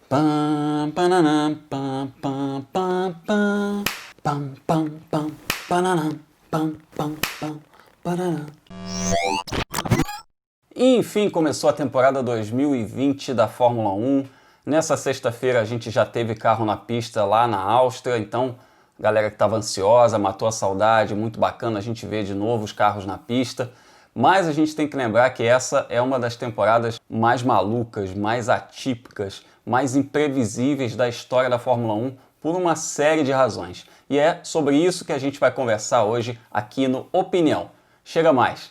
Pam, pananam, pam, pam, pam, pam, pam, pam, pam, pananam, pam, pam, pam, pananam. E enfim, começou a temporada 2020 da Fórmula 1. Nessa sexta-feira a gente já teve carro na pista lá na Áustria, então galera que estava ansiosa, matou a saudade, muito bacana a gente ver de novo os carros na pista. Mas a gente tem que lembrar que essa é uma das temporadas mais malucas, mais atípicas, mais imprevisíveis da história da Fórmula 1 por uma série de razões. E é sobre isso que a gente vai conversar hoje aqui no Opinião. Chega mais!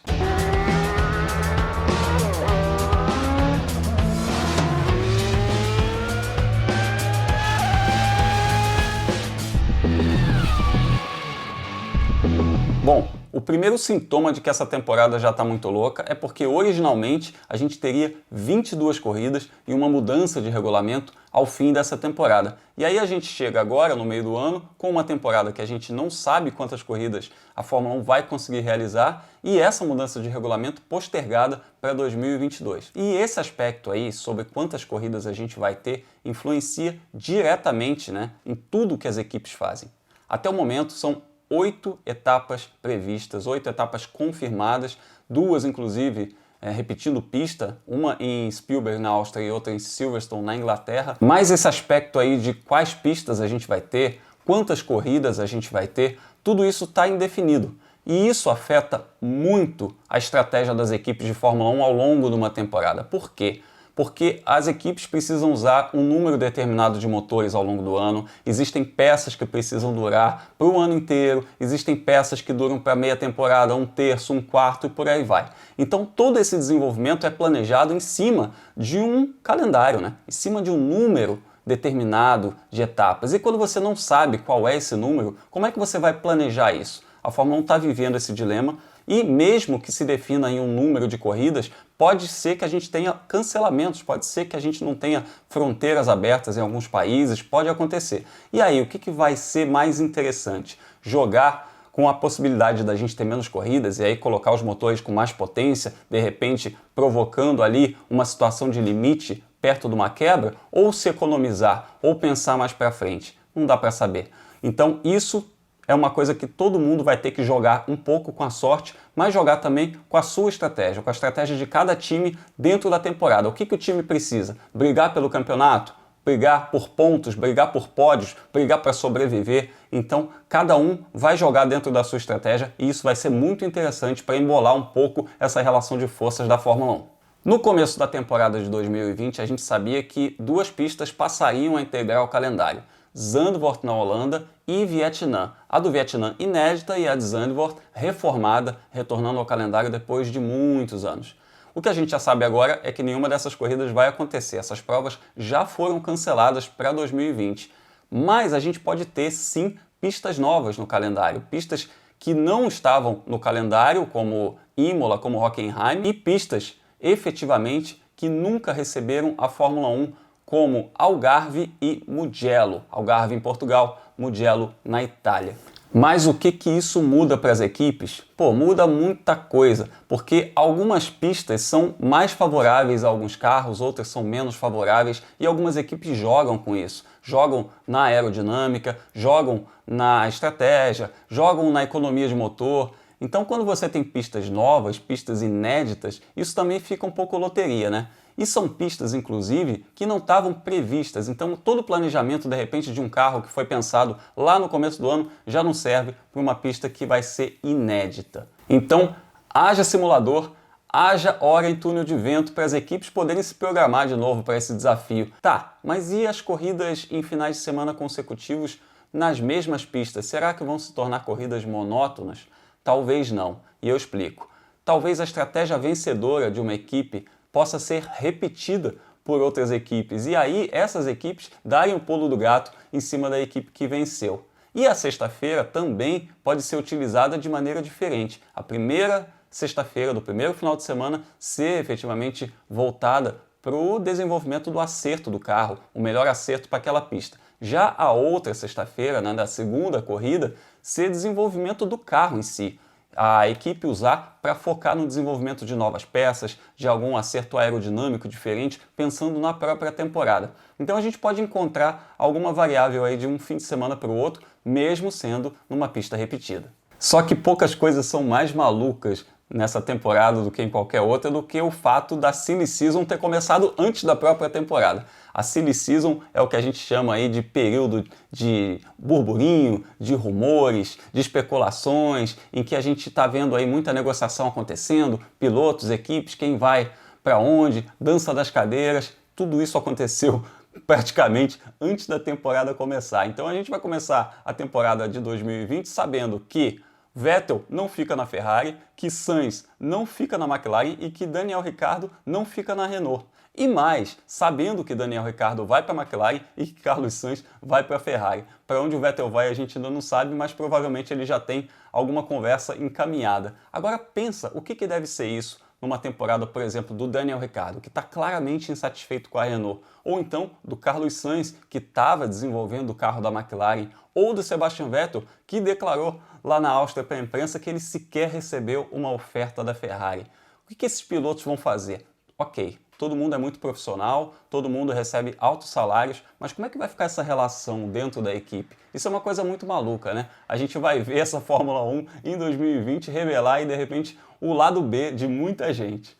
Bom, o primeiro sintoma de que essa temporada já está muito louca é porque originalmente a gente teria 22 corridas e uma mudança de regulamento ao fim dessa temporada. E aí a gente chega agora, no meio do ano, com uma temporada que a gente não sabe quantas corridas a Fórmula 1 vai conseguir realizar e essa mudança de regulamento postergada para 2022. E esse aspecto aí, sobre quantas corridas a gente vai ter, influencia diretamente, em tudo que as equipes fazem. Até o momento são 8 etapas previstas, 8 etapas confirmadas, duas inclusive repetindo pista, uma em Spielberg na Áustria e outra em Silverstone na Inglaterra. Mas esse aspecto aí de quais pistas a gente vai ter, quantas corridas a gente vai ter, tudo isso está indefinido. E isso afeta muito a estratégia das equipes de Fórmula 1 ao longo de uma temporada. Por quê? Porque as equipes precisam usar um número determinado de motores ao longo do ano, existem peças que precisam durar para o ano inteiro, existem peças que duram para meia temporada, um terço, um quarto e por aí vai. Então todo esse desenvolvimento é planejado em cima de um calendário, em cima de um número determinado de etapas. E quando você não sabe qual é esse número, como é que você vai planejar isso? A Fórmula 1 está vivendo esse dilema e mesmo que se defina em um número de corridas, pode ser que a gente tenha cancelamentos, pode ser que a gente não tenha fronteiras abertas em alguns países, pode acontecer. E aí, o que vai ser mais interessante? Jogar com a possibilidade da gente ter menos corridas e aí colocar os motores com mais potência, de repente provocando ali uma situação de limite perto de uma quebra, ou se economizar, ou pensar mais para frente? Não dá para saber. Então isso é uma coisa que todo mundo vai ter que jogar um pouco com a sorte, mas jogar também com a sua estratégia, com a estratégia de cada time dentro da temporada. O que o time precisa? Brigar pelo campeonato? Brigar por pontos? Brigar por pódios? Brigar para sobreviver? Então, cada um vai jogar dentro da sua estratégia e isso vai ser muito interessante para embolar um pouco essa relação de forças da Fórmula 1. No começo da temporada de 2020, a gente sabia que duas pistas passariam a integrar o calendário. Zandvoort na Holanda e Vietnã. A do Vietnã inédita e a de Zandvoort reformada, retornando ao calendário depois de muitos anos. O que a gente já sabe agora é que nenhuma dessas corridas vai acontecer. Essas provas já foram canceladas para 2020. Mas a gente pode ter sim pistas novas no calendário, pistas que não estavam no calendário, como Imola, como Hockenheim, e pistas efetivamente que nunca receberam a Fórmula 1, como Algarve e Mugello. Algarve em Portugal, Mugello na Itália. Mas o que isso muda para as equipes? Muda muita coisa, porque algumas pistas são mais favoráveis a alguns carros, outras são menos favoráveis e algumas equipes jogam com isso. Jogam na aerodinâmica, jogam na estratégia, jogam na economia de motor. Então quando você tem pistas novas, pistas inéditas, isso também fica um pouco loteria, E são pistas, inclusive, que não estavam previstas. Então, todo o planejamento, de repente, de um carro que foi pensado lá no começo do ano já não serve para uma pista que vai ser inédita. Então, haja simulador, haja hora em túnel de vento para as equipes poderem se programar de novo para esse desafio. Tá, mas e as corridas em finais de semana consecutivos nas mesmas pistas? Será que vão se tornar corridas monótonas? Talvez não, e eu explico. Talvez a estratégia vencedora de uma equipe possa ser repetida por outras equipes. E aí essas equipes darem o pulo do gato em cima da equipe que venceu. E a sexta-feira também pode ser utilizada de maneira diferente. A primeira sexta-feira do primeiro final de semana ser efetivamente voltada para o desenvolvimento do acerto do carro, o melhor acerto para aquela pista. Já a outra sexta-feira, da segunda corrida, ser desenvolvimento do carro em si. a equipe usar para focar no desenvolvimento de novas peças, de algum acerto aerodinâmico diferente, pensando na própria temporada. Então a gente pode encontrar alguma variável aí de um fim de semana para o outro, mesmo sendo numa pista repetida. Só que poucas coisas são mais malucas nessa temporada do que em qualquer outra do que o fato da Silly Season ter começado antes da própria temporada. A Silly Season é o que a gente chama aí de período de burburinho, de rumores, de especulações, em que a gente está vendo aí muita negociação acontecendo, pilotos, equipes, quem vai para onde, dança das cadeiras, tudo isso aconteceu praticamente antes da temporada começar. Então a gente vai começar a temporada de 2020 sabendo que Vettel não fica na Ferrari, que Sainz não fica na McLaren e que Daniel Ricciardo não fica na Renault. E mais, sabendo que Daniel Ricciardo vai para a McLaren e que Carlos Sainz vai para a Ferrari. Para onde o Vettel vai a gente ainda não sabe, mas provavelmente ele já tem alguma conversa encaminhada. Agora pensa, o que deve ser isso numa temporada, por exemplo, do Daniel Ricciardo, que está claramente insatisfeito com a Renault, ou então do Carlos Sainz, que estava desenvolvendo o carro da McLaren, ou do Sebastian Vettel, que declarou lá na Áustria para a imprensa que ele sequer recebeu uma oferta da Ferrari. O que esses pilotos vão fazer? Ok, todo mundo é muito profissional, todo mundo recebe altos salários, mas como é que vai ficar essa relação dentro da equipe? Isso é uma coisa muito maluca, né? A gente vai ver essa Fórmula 1 em 2020 revelar e de repente o lado B de muita gente.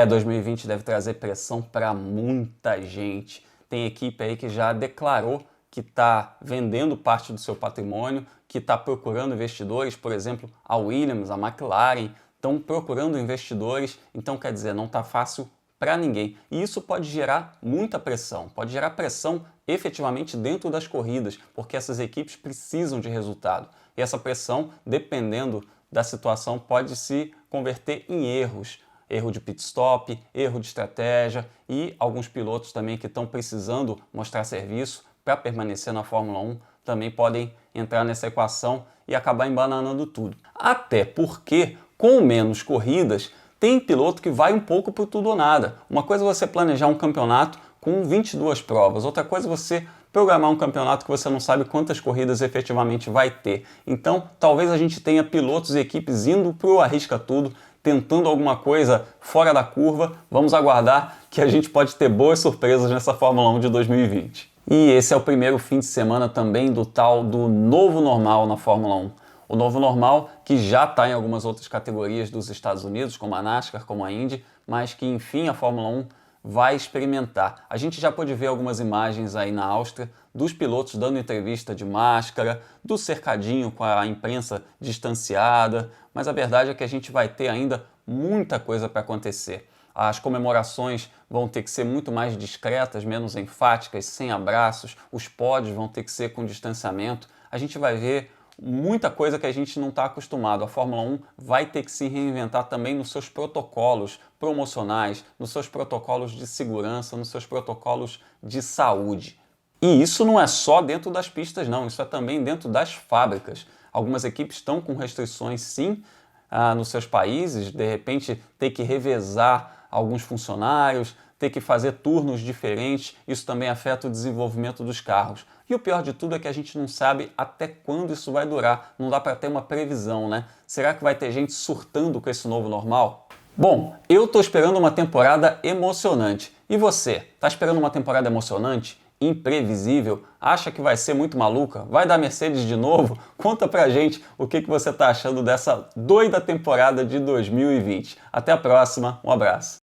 2020 deve trazer pressão para muita gente. Tem equipe aí que já declarou que está vendendo parte do seu patrimônio, que está procurando investidores, por exemplo, a Williams, a McLaren, estão procurando investidores, então quer dizer, não está fácil para ninguém. E isso pode gerar muita pressão, pode gerar pressão efetivamente dentro das corridas, porque essas equipes precisam de resultado. E essa pressão, dependendo da situação, pode se converter em erros. Erro de pit stop, erro de estratégia e alguns pilotos também que estão precisando mostrar serviço para permanecer na Fórmula 1 também podem entrar nessa equação e acabar embananando tudo. Até porque, com menos corridas, tem piloto que vai um pouco por tudo ou nada. Uma coisa é você planejar um campeonato com 22 provas, outra coisa é você programar um campeonato que você não sabe quantas corridas efetivamente vai ter. Então, talvez a gente tenha pilotos e equipes indo para o arrisca tudo, tentando alguma coisa fora da curva. Vamos aguardar que a gente pode ter boas surpresas nessa Fórmula 1 de 2020. E esse é o primeiro fim de semana também do tal do novo normal na Fórmula 1. O novo normal que já está em algumas outras categorias dos Estados Unidos, como a NASCAR, como a Indy, mas que enfim a Fórmula 1 vai experimentar. A gente já pôde ver algumas imagens aí na Áustria dos pilotos dando entrevista de máscara, do cercadinho com a imprensa distanciada, mas a verdade é que a gente vai ter ainda muita coisa para acontecer. As comemorações vão ter que ser muito mais discretas, menos enfáticas, sem abraços, os pódios vão ter que ser com distanciamento. A gente vai ver muita coisa que a gente não está acostumado. A Fórmula 1 vai ter que se reinventar também nos seus protocolos promocionais, nos seus protocolos de segurança, nos seus protocolos de saúde. E isso não é só dentro das pistas, não. Isso é também dentro das fábricas. Algumas equipes estão com restrições, sim, nos seus países. De repente, ter que revezar alguns funcionários, ter que fazer turnos diferentes. Isso também afeta o desenvolvimento dos carros. E o pior de tudo é que a gente não sabe até quando isso vai durar. Não dá para ter uma previsão, né? Será que vai ter gente surtando com esse novo normal? Bom, eu tô esperando uma temporada emocionante. E você? Tá esperando uma temporada emocionante? Imprevisível? Acha que vai ser muito maluca? Vai dar Mercedes de novo? Conta pra gente o que você tá achando dessa doida temporada de 2020. Até a próxima, um abraço.